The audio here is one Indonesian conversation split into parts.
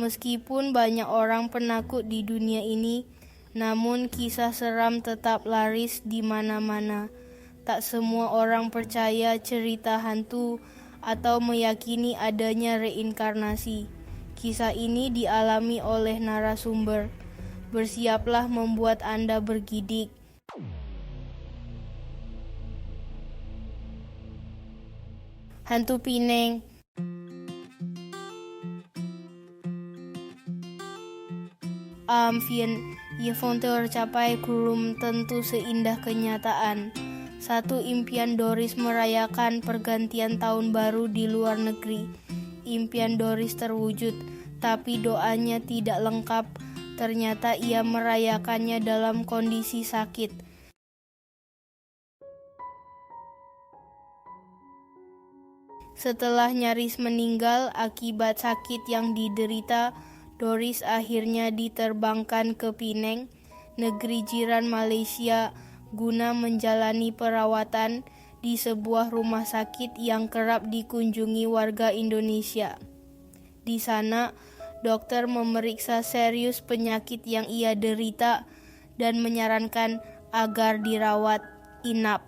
Meskipun banyak orang penakut di dunia ini, namun kisah seram tetap laris di mana-mana. Tak semua orang percaya cerita hantu atau meyakini adanya reinkarnasi. Kisah ini dialami oleh narasumber. Bersiaplah membuat Anda bergidik. Hantu Pineng. Yang tercapai belum tentu seindah kenyataan. Satu impian Doris merayakan pergantian tahun baru di luar negeri. Impian Doris terwujud, tapi doanya tidak lengkap. Ternyata ia merayakannya dalam kondisi sakit. Setelah nyaris meninggal akibat sakit yang diderita, Doris akhirnya diterbangkan ke Penang, negeri jiran Malaysia, guna menjalani perawatan di sebuah rumah sakit yang kerap dikunjungi warga Indonesia. Di sana, dokter memeriksa serius penyakit yang ia derita dan menyarankan agar dirawat inap.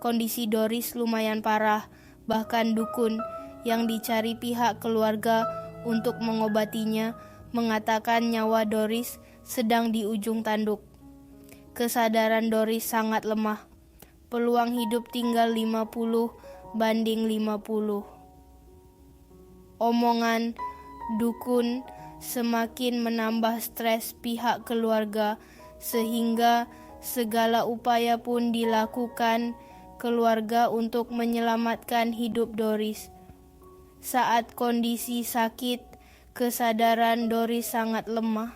Kondisi Doris lumayan parah, bahkan dukun yang dicari pihak keluarga untuk mengobatinya mengatakan nyawa Doris sedang di ujung tanduk. Kesadaran Doris sangat lemah. Peluang hidup tinggal 50/50. Omongan dukun semakin menambah stres pihak keluarga sehingga segala upaya pun dilakukan keluarga untuk menyelamatkan hidup Doris. Saat kondisi sakit, kesadaran Doris sangat lemah.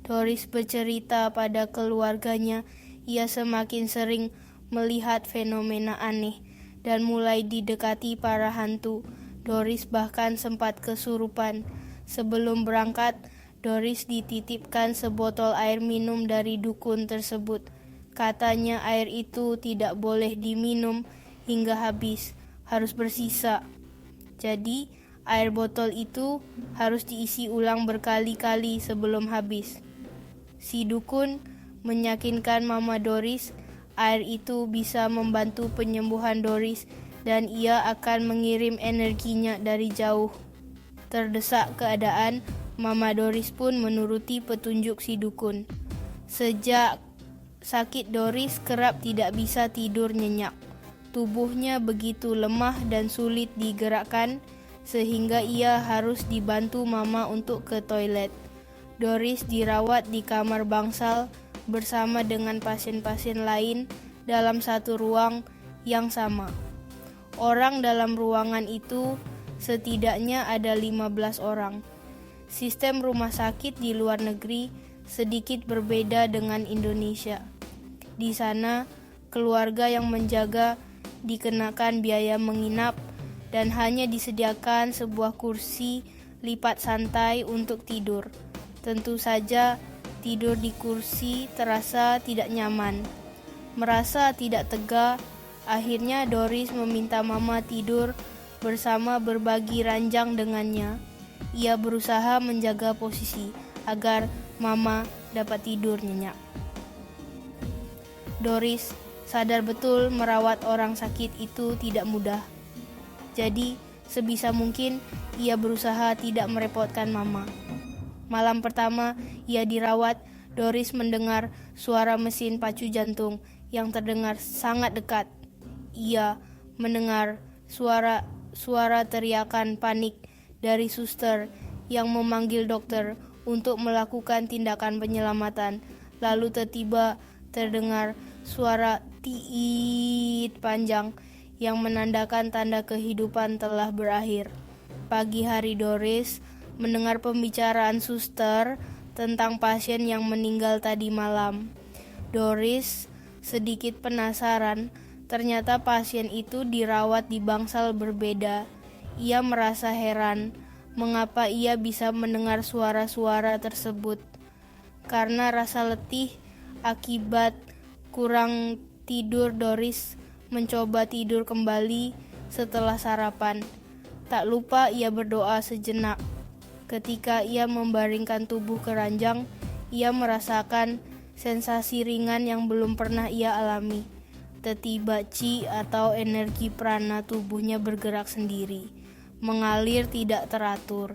Doris bercerita pada keluarganya, ia semakin sering melihat fenomena aneh dan mulai didekati para hantu. Doris bahkan sempat kesurupan. Sebelum berangkat, Doris dititipkan sebotol air minum dari dukun tersebut. Katanya air itu tidak boleh diminum hingga habis, harus bersisa. Jadi, air botol itu harus diisi ulang berkali-kali sebelum habis. Si dukun meyakinkan Mama Doris air itu bisa membantu penyembuhan Doris dan ia akan mengirim energinya dari jauh. Terdesak keadaan, Mama Doris pun menuruti petunjuk si dukun. Sejak sakit, Doris kerap tidak bisa tidur nyenyak. Tubuhnya begitu lemah dan sulit digerakkan sehingga ia harus dibantu Mama untuk ke toilet. Doris dirawat di kamar bangsal bersama dengan pasien-pasien lain dalam satu ruang yang sama. Orang dalam ruangan itu setidaknya ada 15 orang. Sistem rumah sakit di luar negeri sedikit berbeda dengan Indonesia. Di sana, keluarga yang menjaga dikenakan biaya menginap dan hanya disediakan sebuah kursi lipat santai untuk tidur. Tentu saja, tidur di kursi terasa tidak nyaman. Merasa tidak tega, akhirnya Doris meminta Mama tidur bersama berbagi ranjang dengannya. Ia berusaha menjaga posisi agar Mama dapat tidur nyenyak. Doris sadar betul merawat orang sakit itu tidak mudah. Jadi, sebisa mungkin ia berusaha tidak merepotkan Mama. Malam pertama ia dirawat, Doris mendengar suara mesin pacu jantung yang terdengar sangat dekat. Ia mendengar suara teriakan panik dari suster yang memanggil dokter untuk melakukan tindakan penyelamatan. Lalu tiba-tiba terdengar suara tiit panjang yang menandakan tanda kehidupan telah berakhir. Pagi hari Doris mendengar pembicaraan suster tentang pasien yang meninggal tadi malam. Doris sedikit penasaran, ternyata pasien itu dirawat di bangsal berbeda. Ia merasa heran, mengapa ia bisa mendengar suara-suara tersebut. Karena rasa letih akibat kurang tidur, Doris mencoba tidur kembali setelah sarapan. Tak lupa ia berdoa sejenak. Ketika ia membaringkan tubuh ke ranjang, ia merasakan sensasi ringan yang belum pernah ia alami. Tiba-tiba chi atau energi prana tubuhnya bergerak sendiri, mengalir tidak teratur.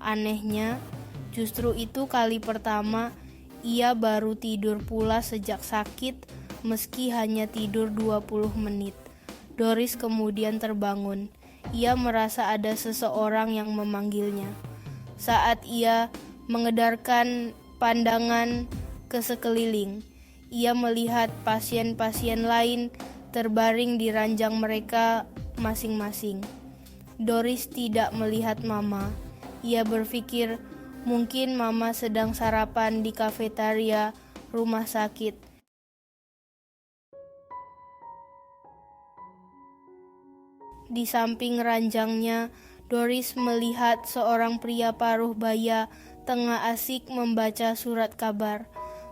Anehnya, justru itu kali pertama ia baru tidur pula sejak sakit, meski hanya tidur 20 menit. Doris kemudian terbangun. Ia merasa ada seseorang yang memanggilnya. Saat ia mengedarkan pandangan ke sekeliling, ia melihat pasien-pasien lain terbaring di ranjang mereka masing-masing. Doris tidak melihat Mama. Ia berpikir mungkin Mama sedang sarapan di kafetaria rumah sakit. Di samping ranjangnya, Doris melihat seorang pria paruh baya tengah asik membaca surat kabar.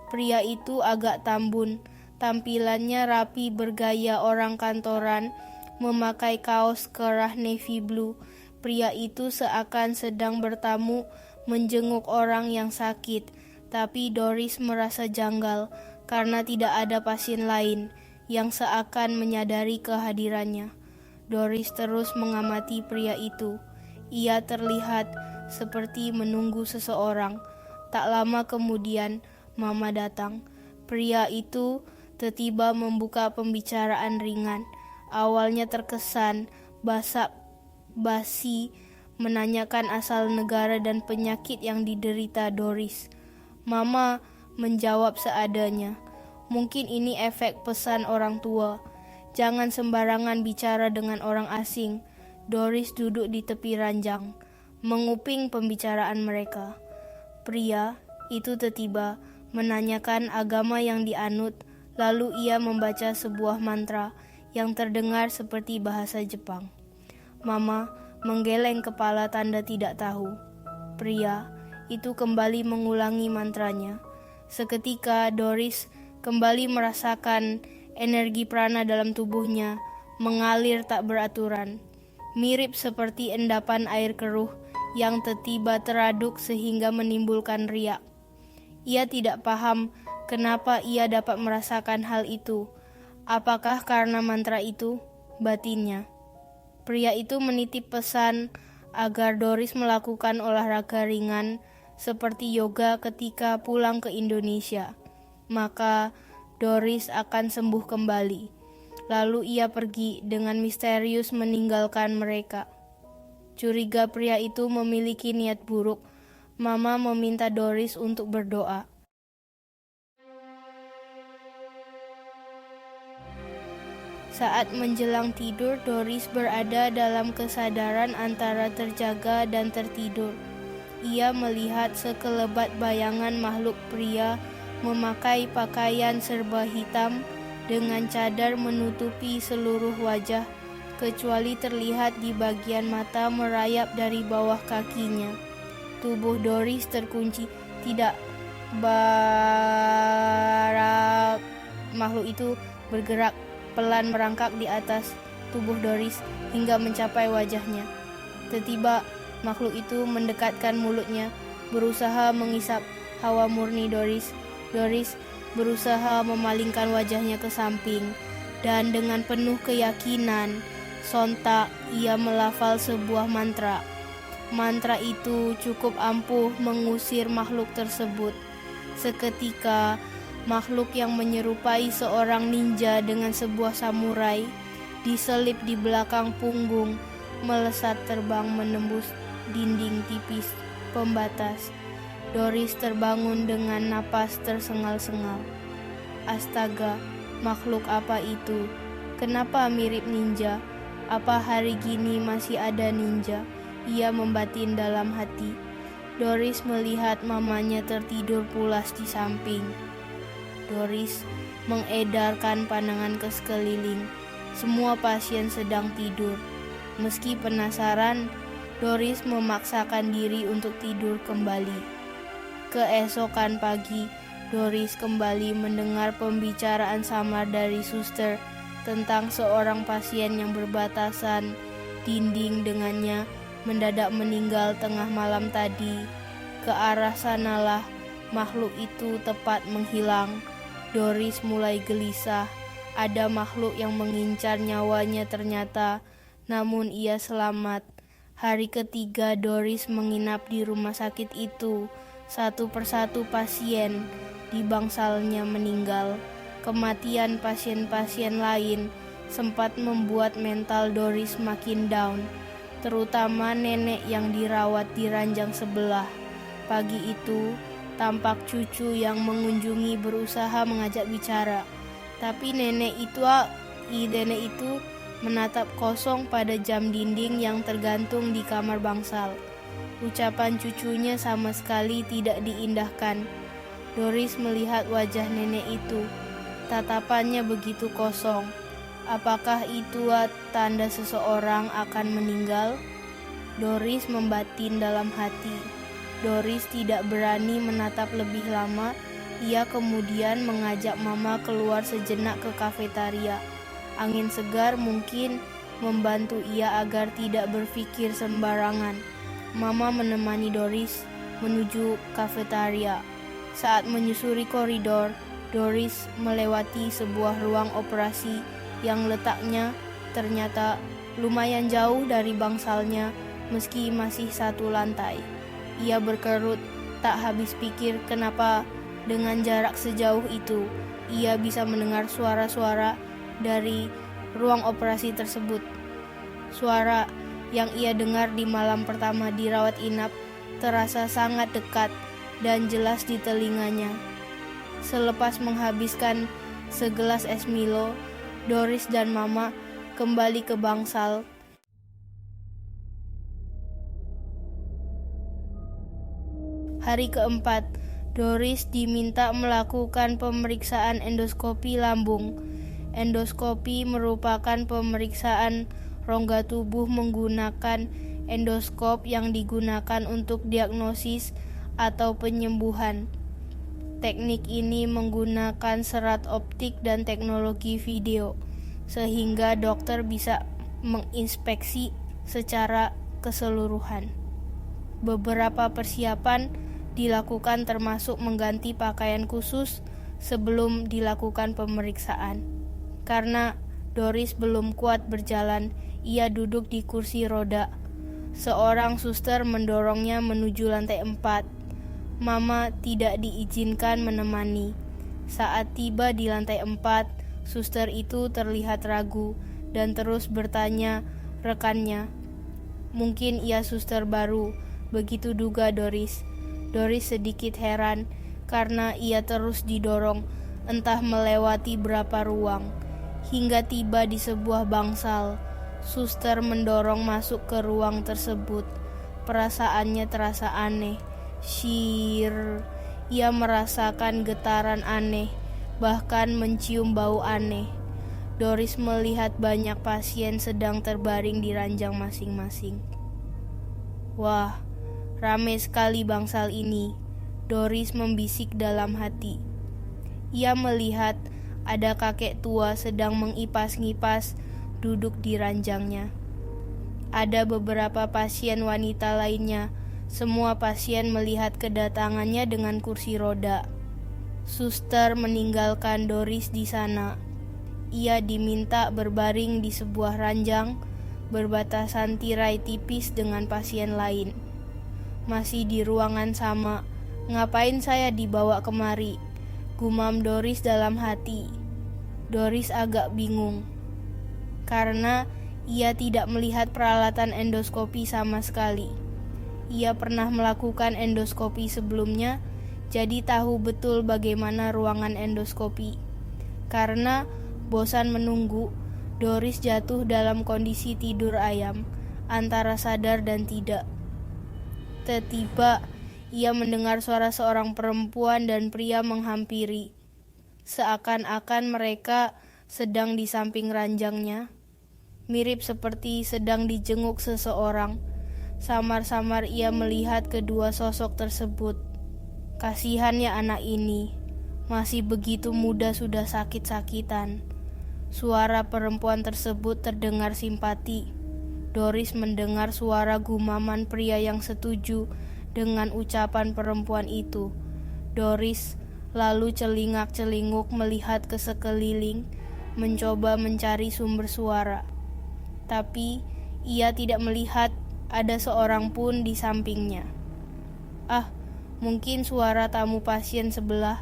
Pria itu agak tambun, tampilannya rapi bergaya orang kantoran, memakai kaos kerah navy blue. Pria itu seakan sedang bertamu menjenguk orang yang sakit, tapi Doris merasa janggal karena tidak ada pasien lain yang seakan menyadari kehadirannya. Doris terus mengamati pria itu. Ia terlihat seperti menunggu seseorang. Tak lama kemudian, Mama datang. Pria itu tiba-tiba membuka pembicaraan ringan. Awalnya terkesan basa-basi, menanyakan asal negara dan penyakit yang diderita Doris. Mama menjawab seadanya. Mungkin ini efek pesan orang tua. Jangan sembarangan bicara dengan orang asing. Doris duduk di tepi ranjang, menguping pembicaraan mereka. Pria itu tiba-tiba menanyakan agama yang dianut, lalu ia membaca sebuah mantra yang terdengar seperti bahasa Jepang. Mama menggeleng kepala tanda tidak tahu. Pria itu kembali mengulangi mantranya. Seketika Doris kembali merasakan energi prana dalam tubuhnya mengalir tak beraturan, mirip seperti endapan air keruh yang tiba-tiba teraduk sehingga menimbulkan riak. Ia tidak paham kenapa ia dapat merasakan hal itu. Apakah karena mantra itu? Batinnya. Pria itu menitip pesan agar Doris melakukan olahraga ringan seperti yoga ketika pulang ke Indonesia. Maka Doris akan sembuh kembali. Lalu ia pergi dengan misterius meninggalkan mereka. Curiga pria itu memiliki niat buruk. Mama meminta Doris untuk berdoa. Saat menjelang tidur, Doris berada dalam kesadaran antara terjaga dan tertidur. Ia melihat sekelebat bayangan makhluk pria memakai pakaian serba hitam dengan cadar menutupi seluruh wajah, kecuali terlihat di bagian mata merayap dari bawah kakinya. Tubuh Doris terkunci, tidak barak. Makhluk itu bergerak pelan merangkak di atas tubuh Doris hingga mencapai wajahnya. Tiba-tiba makhluk itu mendekatkan mulutnya, berusaha mengisap hawa murni Doris. Doris berusaha memalingkan wajahnya ke samping, dan dengan penuh keyakinan, sontak ia melafal sebuah mantra. Mantra itu cukup ampuh mengusir makhluk tersebut. Seketika, makhluk yang menyerupai seorang ninja dengan sebuah samurai, diselip di belakang punggung, melesat terbang menembus dinding tipis pembatas. Doris terbangun dengan napas tersengal-sengal. Astaga, makhluk apa itu? Kenapa mirip ninja? Apa hari gini masih ada ninja? Ia membatin dalam hati. Doris melihat mamanya tertidur pulas di samping. Doris mengedarkan pandangan ke sekeliling. Semua pasien sedang tidur. Meski penasaran, Doris memaksakan diri untuk tidur kembali. Keesokan pagi, Doris kembali mendengar pembicaraan samar dari suster tentang seorang pasien yang berbatasan dinding dengannya mendadak meninggal tengah malam tadi. Ke arah sanalah makhluk itu tepat menghilang. Doris mulai gelisah. Ada makhluk yang mengincar nyawanya ternyata, namun ia selamat. Hari ketiga Doris menginap di rumah sakit itu. Satu persatu pasien di bangsalnya meninggal. Kematian pasien-pasien lain sempat membuat mental Doris makin down, terutama nenek yang dirawat di ranjang sebelah. Pagi itu, tampak cucu yang mengunjungi berusaha mengajak bicara, tapi nenek itu menatap kosong pada jam dinding yang tergantung di kamar bangsal. Ucapan cucunya sama sekali tidak diindahkan. Doris melihat wajah nenek itu. Tatapannya begitu kosong. Apakah itu tanda seseorang akan meninggal? Doris membatin dalam hati. Doris tidak berani menatap lebih lama. Ia kemudian mengajak Mama keluar sejenak ke kafetaria. Angin segar mungkin membantu ia agar tidak berpikir sembarangan. Mama menemani Doris menuju kafetaria. Saat menyusuri koridor, Doris melewati sebuah ruang operasi yang letaknya ternyata lumayan jauh dari bangsalnya meski masih satu lantai. Ia berkerut, tak habis pikir kenapa dengan jarak sejauh itu ia bisa mendengar suara-suara dari ruang operasi tersebut. Suara yang ia dengar di malam pertama dirawat inap terasa sangat dekat dan jelas di telinganya. Selepas menghabiskan segelas es Milo, Doris dan Mama kembali ke bangsal. Hari keempat, Doris diminta melakukan pemeriksaan endoskopi lambung. Endoskopi merupakan pemeriksaan rongga tubuh menggunakan endoskop yang digunakan untuk diagnosis atau penyembuhan. Teknik ini menggunakan serat optik dan teknologi video, sehingga dokter bisa menginspeksi secara keseluruhan. Beberapa persiapan dilakukan termasuk mengganti pakaian khusus sebelum dilakukan pemeriksaan. Karena Doris belum kuat berjalan, ia duduk di kursi roda. Seorang suster mendorongnya menuju lantai 4. Mama tidak diizinkan menemani. Saat tiba di lantai 4, suster itu terlihat ragu dan terus bertanya rekannya. Mungkin ia suster baru, begitu duga Doris. Doris sedikit heran karena ia terus didorong entah melewati berapa ruang. Hingga tiba di sebuah bangsal. Suster mendorong masuk ke ruang tersebut. Perasaannya terasa aneh. Syir, ia merasakan getaran aneh, bahkan mencium bau aneh. Doris melihat banyak pasien sedang terbaring di ranjang masing-masing. Wah, ramai sekali bangsal ini, Doris membisik dalam hati. Ia melihat ada kakek tua sedang mengipas-ngipas duduk di ranjangnya. Ada beberapa pasien wanita lainnya. Semua pasien melihat kedatangannya dengan kursi roda. Suster meninggalkan Doris di sana. Ia diminta berbaring di sebuah ranjang berbatasan tirai tipis dengan pasien lain. Masih di ruangan sama, ngapain saya dibawa kemari? Gumam Doris dalam hati. Doris agak bingung karena ia tidak melihat peralatan endoskopi sama sekali. Ia pernah melakukan endoskopi sebelumnya, jadi tahu betul bagaimana ruangan endoskopi. Karena bosan menunggu, Doris jatuh dalam kondisi tidur ayam, antara sadar dan tidak. Tiba-tiba, ia mendengar suara seorang perempuan dan pria menghampiri. Seakan-akan mereka sedang di samping ranjangnya. Mirip seperti sedang dijenguk seseorang. Samar-samar ia melihat kedua sosok tersebut. Kasihan ya anak ini, masih begitu muda sudah sakit-sakitan. Suara perempuan tersebut terdengar simpati. Doris mendengar suara gumaman pria yang setuju dengan ucapan perempuan itu. Doris lalu celingak-celinguk melihat ke sekeliling, mencoba mencari sumber suara. Tapi ia tidak melihat ada seorang pun di sampingnya. Ah, mungkin suara tamu pasien sebelah,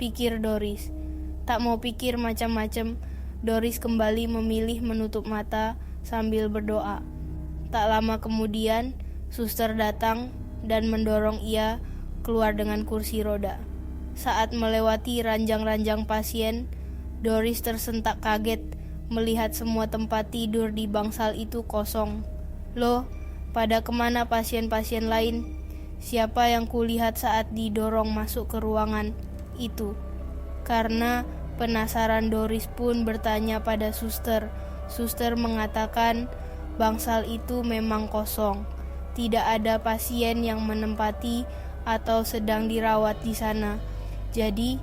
pikir Doris. Tak mau pikir macam-macam, Doris kembali memilih menutup mata sambil berdoa. Tak lama kemudian, suster datang dan mendorong ia keluar dengan kursi roda. Saat melewati ranjang-ranjang pasien, Doris tersentak kaget melihat semua tempat tidur di bangsal itu kosong. Loh, pada kemana pasien-pasien lain? Siapa yang kulihat saat didorong masuk ke ruangan itu? Karena penasaran, Doris pun bertanya pada suster. Suster mengatakan bangsal itu memang kosong. Tidak ada pasien yang menempati atau sedang dirawat di sana. Jadi,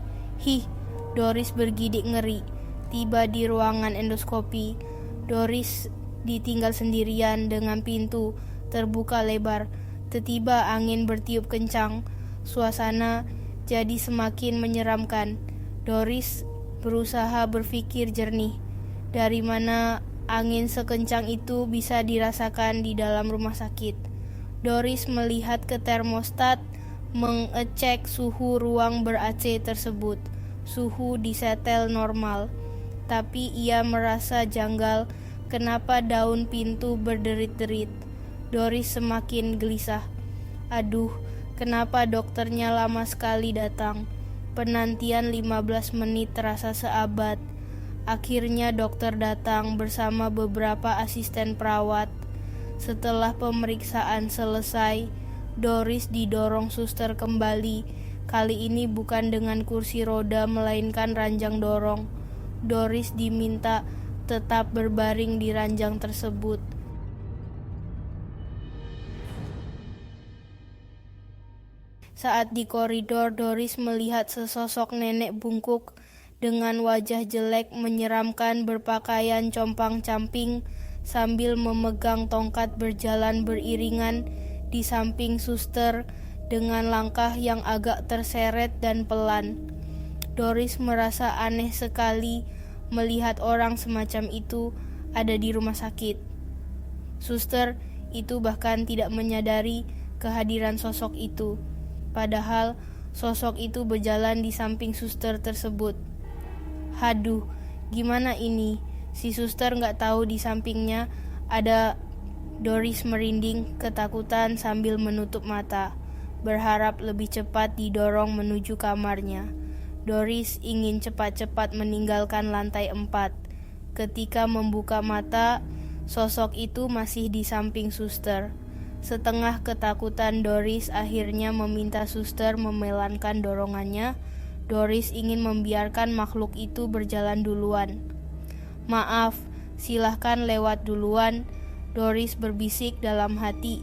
Doris bergidik ngeri. Tiba di ruangan endoskopi, Doris ditinggal sendirian dengan pintu terbuka lebar. Tiba-tiba angin bertiup kencang. Suasana jadi semakin menyeramkan. Doris berusaha berpikir jernih. Dari mana angin sekencang itu bisa dirasakan di dalam rumah sakit? Doris melihat ke termostat, mengecek suhu ruang ber-AC tersebut. Suhu disetel normal. Tapi ia merasa janggal kenapa daun pintu berderit-derit. Doris semakin gelisah. Aduh, kenapa dokternya lama sekali datang? Penantian 15 menit terasa seabad. Akhirnya dokter datang bersama beberapa asisten perawat. Setelah pemeriksaan selesai, Doris didorong suster kembali. Kali ini bukan dengan kursi roda melainkan ranjang dorong. Doris diminta tetap berbaring di ranjang tersebut. Saat di koridor, Doris melihat sesosok nenek bungkuk dengan wajah jelek menyeramkan berpakaian compang-camping sambil memegang tongkat berjalan beriringan di samping suster dengan langkah yang agak terseret dan pelan. Doris merasa aneh sekali melihat orang semacam itu ada di rumah sakit. Suster itu bahkan tidak menyadari kehadiran sosok itu. Padahal sosok itu berjalan di samping suster tersebut. Haduh, gimana ini? Si suster gak tahu di sampingnya ada. Doris merinding ketakutan sambil menutup mata, berharap lebih cepat didorong menuju kamarnya. Doris ingin cepat-cepat meninggalkan lantai 4. Ketika membuka mata, sosok itu masih di samping suster. Setengah ketakutan, Doris akhirnya meminta suster memelankan dorongannya. Doris ingin membiarkan makhluk itu berjalan duluan. Maaf, silahkan lewat duluan, Doris berbisik dalam hati.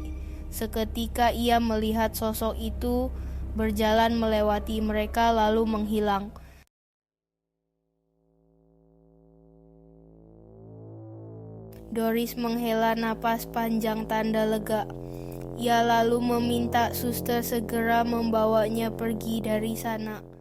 Seketika ia melihat sosok itu berjalan melewati mereka lalu menghilang. Doris menghela napas panjang tanda lega. Ia lalu meminta suster segera membawanya pergi dari sana.